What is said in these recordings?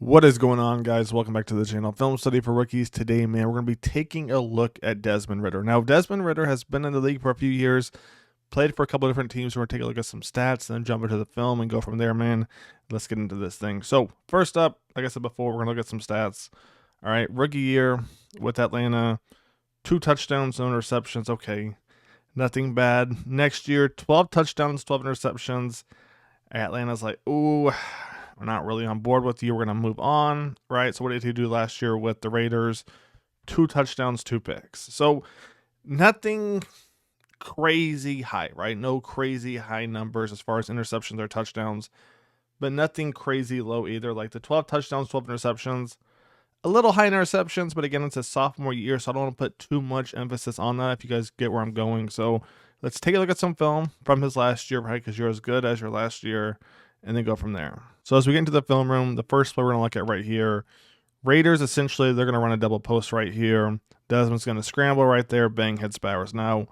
What is going on, guys? Welcome back to the channel. Film Study for Rookies. Today, man, we're going to be taking a look at Desmond Ridder. Now, Desmond Ridder has been in the league for a few years, played for a couple of different teams. We're going to take a look at some stats, then jump into the film and go from there, man. Let's get into this thing. So, first up, like I said before, we're going to look at some stats. All right, rookie year with Atlanta, 2 touchdowns, no interceptions. Okay, nothing bad. Next year, 12 touchdowns, 12 interceptions. Atlanta's like, ooh, we're not really on board with you. We're going to move on, right? So what did he do last year with the Raiders? 2 touchdowns, 2 picks. So nothing crazy high, right? No crazy high numbers as far as interceptions or touchdowns, but nothing crazy low either. Like the 12 touchdowns, 12 interceptions, a little high interceptions, but again, it's a sophomore year, so I don't want to put too much emphasis on that if you guys get where I'm going. So let's take a look at some film from his last year, right? Because you're as good as your last year, and then go from there. So as we get into the film room, the first play we're going to look at right here, Raiders, essentially, they're going to run a double post right here. Desmond's going to scramble right there, bang, hits Bowers. Now,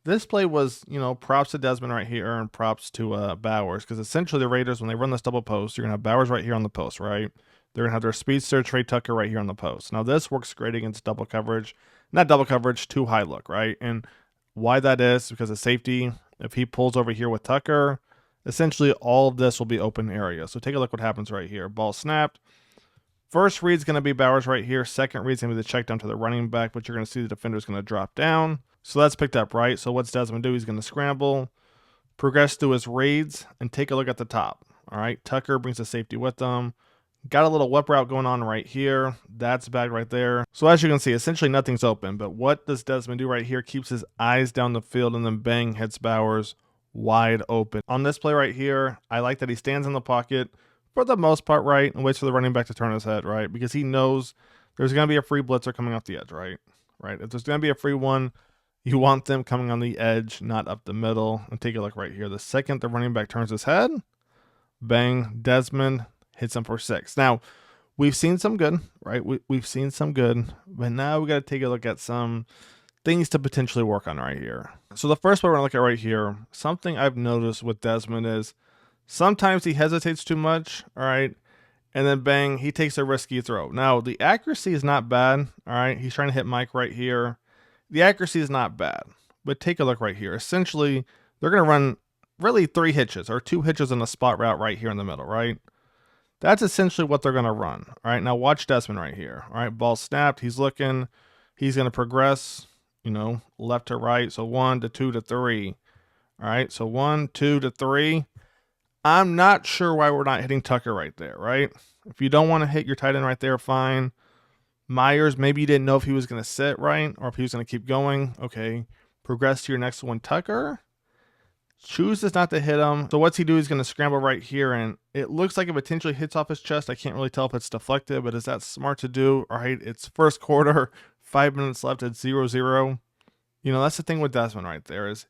this play was, props to Desmond right here and props to Bowers, because essentially the Raiders, when they run this double post, you're going to have Bowers right here on the post, right? They're going to have their speedster, Trey Tucker, right here on the post. Now, this works great against double coverage. Not double coverage, too high look, right? And why that is, because of safety, if he pulls over here with Tucker, essentially all of this will be open area. So take a look what happens right here. Ball snapped. First read's going to be Bowers right here. Second read's going to be the check down to the running back, but you're going to see the defender's going to drop down. So that's picked up, right? So what's Desmond do? He's going to scramble, progress through his reads, and take a look at the top. All right, Tucker brings the safety with them. Got a little whip route going on right here. That's back right there. So as you can see, essentially nothing's open. But what does Desmond do right here? Keeps his eyes down the field and then bang, hits Bowers wide open. On this play right here, I like that he stands in the pocket for the most part, right, and waits for the running back to turn his head, right, because he knows there's going to be a free blitzer coming off the edge, right? If there's going to be a free one, you want them coming on the edge, not up the middle. And take a look right here. The second the running back turns his head, bang, Desmond hits him for 6. Now, we've seen some good, right? We've seen some good, but now we got to take a look at some things to potentially work on right here. So the first one we're going to look at right here, something I've noticed with Desmond is sometimes he hesitates too much, all right, and then bang, he takes a risky throw. Now, the accuracy is not bad, all right? He's trying to hit Mike right here. The accuracy is not bad, but take a look right here. Essentially, they're going to run really 3 hitches or 2 hitches in a spot route right here in the middle, right? That's essentially what they're going to run, all right? Now, watch Desmond right here, all right? Ball snapped. He's looking. He's going to progress, left to right. So 1 to 2 to 3. All right. So 1, 2 to 3. I'm not sure why we're not hitting Tucker right there, right? If you don't want to hit your tight end right there, fine. Myers, maybe you didn't know if he was going to sit right or if he was going to keep going. Okay. Progress to your next one. Tucker chooses not to hit him. So what's he do? He's going to scramble right here, and it looks like it potentially hits off his chest. I can't really tell if it's deflected, but is that smart to do? All right. It's first quarter. 5 minutes left at 0-0. That's the thing with Desmond right there is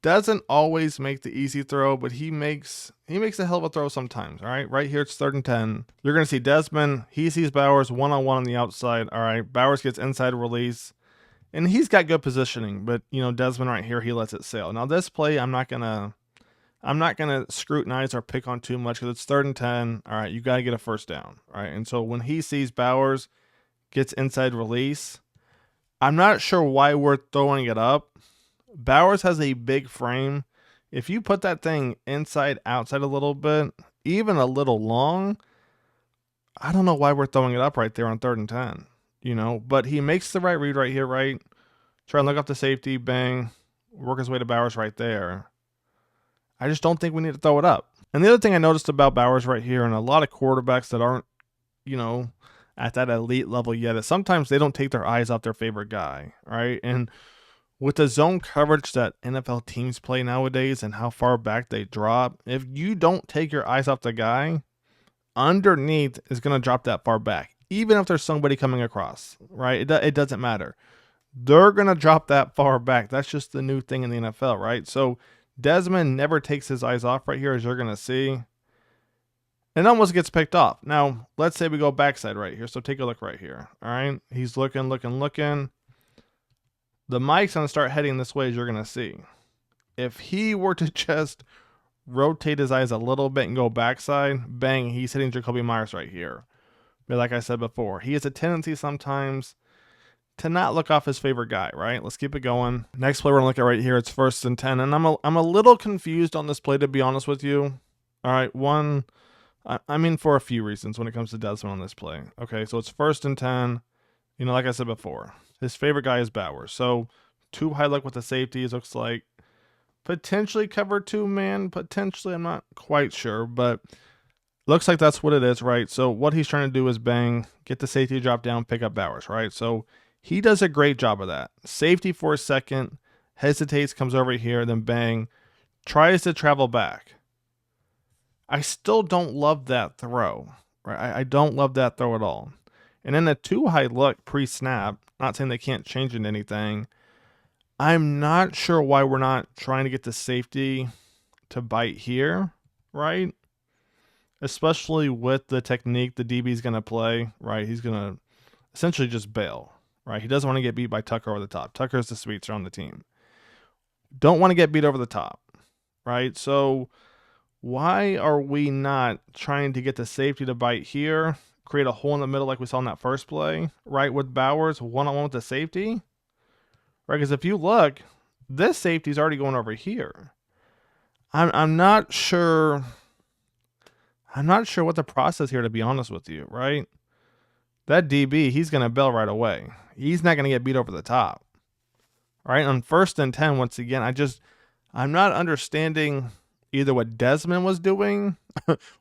doesn't always make the easy throw, but he makes a hell of a throw sometimes. All right, right here it's 3rd and 10. You're gonna see Desmond. He sees Bowers one-on-one on the outside. All right, Bowers gets inside release, and he's got good positioning. But Desmond right here, he lets it sail. Now this play, I'm not gonna scrutinize or pick on too much because it's 3rd and 10. All right, you got to get a first down. All right, and so when he sees Bowers gets inside release, I'm not sure why we're throwing it up. Bowers has a big frame. If you put that thing inside, outside a little bit, even a little long, I don't know why we're throwing it up right there on 3rd and 10, but he makes the right read right here, right? Try and look up the safety, bang, work his way to Bowers right there. I just don't think we need to throw it up. And the other thing I noticed about Bowers right here, and a lot of quarterbacks that aren't, at that elite level yet, is sometimes they don't take their eyes off their favorite guy, right? And with the zone coverage that NFL teams play nowadays and how far back they drop, if you don't take your eyes off the guy, underneath is going to drop that far back. Even if there's somebody coming across, right? It doesn't matter. They're going to drop that far back. That's just the new thing in the NFL, right? So Desmond never takes his eyes off right here, as you're going to see. It almost gets picked off. Now, let's say we go backside right here. So take a look right here. All right. He's looking. The mic's going to start heading this way, as you're going to see. If he were to just rotate his eyes a little bit and go backside, bang, he's hitting Jacoby Myers right here. But like I said before, he has a tendency sometimes to not look off his favorite guy, right? Let's keep it going. Next play we're gonna look at right here, it's 1st and 10. And I'm a little confused on this play, to be honest with you. All right, I mean for a few reasons when it comes to Desmond on this play. Okay, so it's 1st and 10. You know, like I said before, his favorite guy is Bowers. So 2 high look with the safeties, looks like potentially cover 2 man, potentially, I'm not quite sure, but looks like that's what it is, right? So what he's trying to do is bang, get the safety drop down, pick up Bowers, right? So he does a great job of that. Safety for a second, hesitates, comes over here, then bang, tries to travel back. I still don't love that throw, right? I don't love that throw at all. And then the 2 high look pre-snap, not saying they can't change into anything. I'm not sure why we're not trying to get the safety to bite here, right? Especially with the technique the DB is going to play, right? He's going to essentially just bail, right? He doesn't want to get beat by Tucker over the top. Tucker's the sweetster on the team. Don't want to get beat over the top, right? So why are we not trying to get the safety to bite here, create a hole in the middle like we saw in that first play, right, with Bowers, one-on-one with the safety? Right, because if you look, this safety's already going over here. I'm not sure. I'm not sure what the process here, to be honest with you, right? That DB, he's going to bail right away. He's not going to get beat over the top. Right, on 1st and 10, once again, I'm not understanding either what Desmond was doing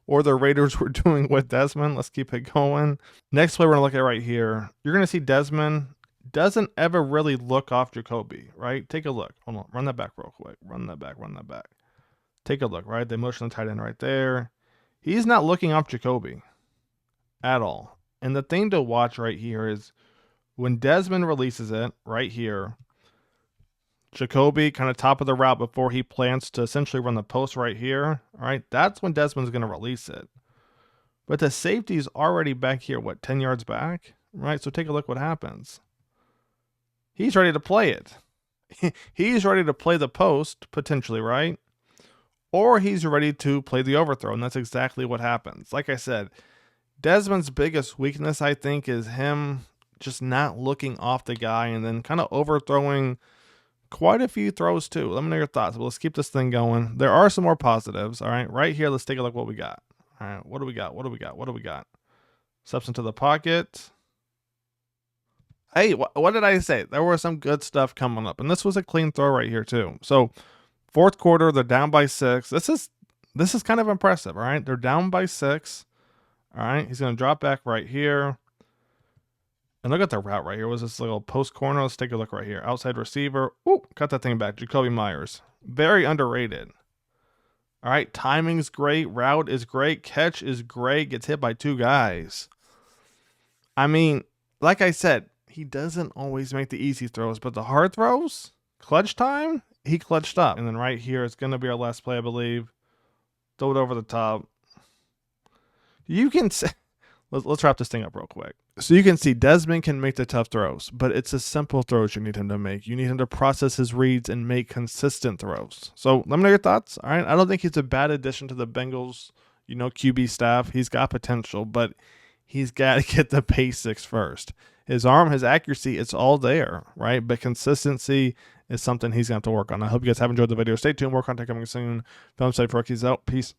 or the Raiders were doing with Desmond. Let's keep it going. Next play we're going to look at right here. You're going to see Desmond doesn't ever really look off Jacoby, right? Take a look. Hold on. Run that back real quick. Run that back. Take a look, right? The motion of the tight end right there. He's not looking off Jacoby at all. And the thing to watch right here is when Desmond releases it right here, Jacoby kind of top of the route before he plans to essentially run the post right here, all right? That's when Desmond's going to release it. But the safety's already back here, what, 10 yards back, right? So take a look what happens. He's ready to play it. He's ready to play the post, potentially, right? Or he's ready to play the overthrow, and that's exactly what happens. Like I said, Desmond's biggest weakness, I think, is him just not looking off the guy and then kind of overthrowing quite a few throws too. Let me know your thoughts, but let's keep this thing going. There are some more positives, all right? Right here, let's take a look what we got. All right, what do we got? Steps into the pocket. Hey, what did I say? There was some good stuff coming up, and this was a clean throw right here too. So 4th quarter, they're down by 6. This is kind of impressive, all right? They're down by 6. All right, he's going to drop back right here. And look at the route right here. Was this little post corner? Let's take a look right here. Outside receiver. Ooh, cut that thing back. Jacoby Myers. Very underrated. All right, timing's great. Route is great. Catch is great. Gets hit by 2 guys. I mean, like I said, he doesn't always make the easy throws, but the hard throws, clutch time, he clutched up. And then right here, it's going to be our last play, I believe. Throw it over the top. You can say, let's wrap this thing up real quick. So you can see Desmond can make the tough throws, but it's a simple throws you need him to make. You need him to process his reads and make consistent throws. So let me know your thoughts. All right, I don't think he's a bad addition to the Bengals, QB staff. He's got potential, but he's got to get the basics first. His arm, his accuracy, it's all there, right? But consistency is something he's going to have to work on. I hope you guys have enjoyed the video. Stay tuned. More content coming soon. Film Study for Rookies out. Peace.